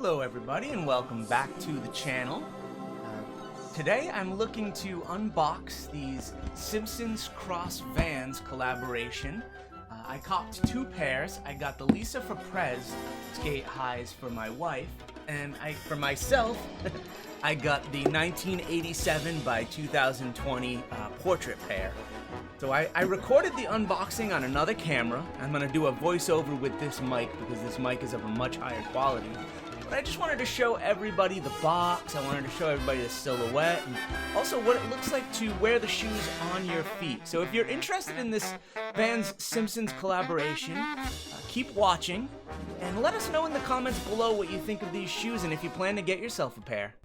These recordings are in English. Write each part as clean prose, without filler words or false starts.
Hello everybody and welcome back to the channel. Today I'm looking to unbox these Simpsons X Vans Collaboration. I copped two pairs. I got the Lisa for Prez Sk8 Hi's for my wife, and for myself I got the 1987 by 2020 portrait pair. So I recorded the unboxing on another camera. I'm going to do a voiceover with this mic because this mic is of a much higher quality. But I just wanted to show everybody the box. I wanted to show everybody the silhouette and also what it looks like to wear the shoes on your feet. So if you're interested in this Vans Simpsons collaboration, keep watching and let us know in the comments below what you think of these shoes and if you plan to get yourself a pair.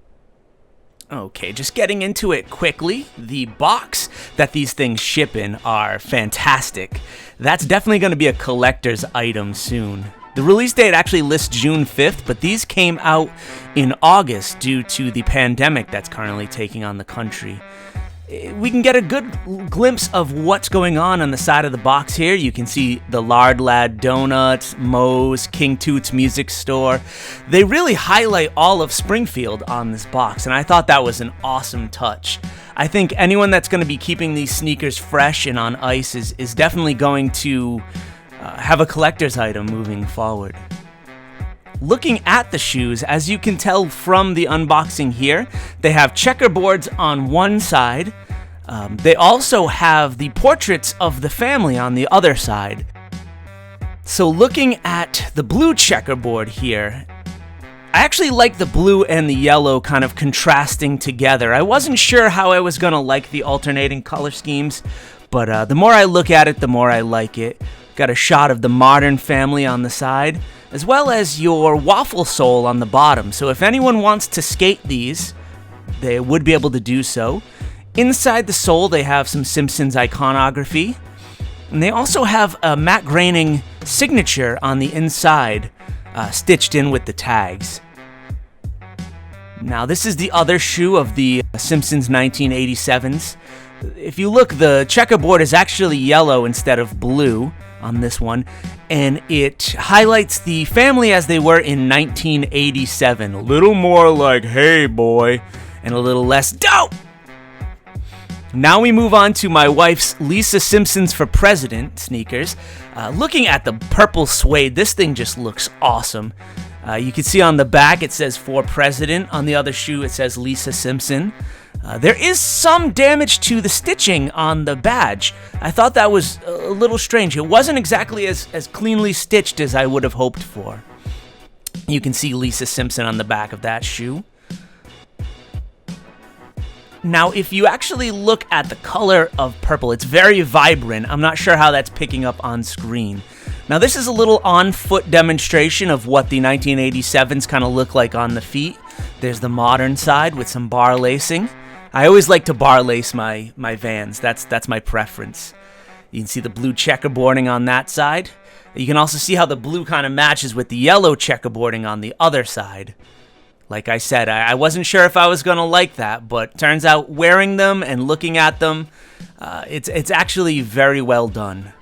Okay, just getting into it quickly. The box that these things ship in are fantastic. That's definitely going to be a collector's item soon. The release date actually lists June 5th, but these came out in August due to the pandemic that's currently taking on the country. We can get a good glimpse of what's going on the side of the box here. You can see the Lard Lad Donuts, Moe's, King Toots Music Store. They really highlight all of Springfield on this box, and I thought that was an awesome touch. I think anyone that's going to be keeping these sneakers fresh and on ice is definitely going to have a collector's item moving forward. Looking at the shoes, as you can tell from the unboxing here, they have checkerboards on one side. They also have the portraits of the family on the other side. So looking at the blue checkerboard here, I actually like the blue and the yellow kind of contrasting together. I wasn't sure how I was going to like the alternating color schemes, but the more I look at it, the more I like it. Got a shot of the modern family on the side, as well as your waffle sole on the bottom. So if anyone wants to skate these, they would be able to do so. Inside the sole, they have some Simpsons iconography. And they also have a matte graining signature on the inside, stitched in with the tags. Now, this is the other shoe of the Simpsons 1987s. If you look, the checkerboard is actually yellow instead of blue on this one, and it highlights the family as they were in 1987. A little more like, hey boy, and a little less dope. Now we move on to my wife's Lisa Simpsons for President sneakers. Looking at the purple suede, this thing just looks awesome. You can see on the back it says for President. On the other shoe it says Lisa Simpson. There is some damage to the stitching on the badge. I thought that was a little strange. It wasn't exactly as cleanly stitched as I would have hoped for. You can see Lisa Simpson on the back of that shoe. Now, if you actually look at the color of purple, it's very vibrant. I'm not sure how that's picking up on screen. Now, this is a little on-foot demonstration of what the 1987s kind of look like on the feet. There's the modern side with some bar lacing. I always like to bar lace my Vans. That's my preference. You can see the blue checkerboarding on that side. You can also see how the blue kind of matches with the yellow checkerboarding on the other side. Like I said, I wasn't sure if I was going to like that, but turns out wearing them and looking at them, it's actually very well done.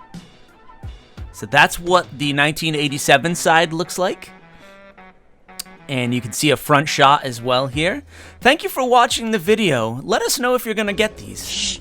So that's what the 1987 side looks like. And you can see a front shot as well here. Thank you for watching the video. Let us know if you're going to get these.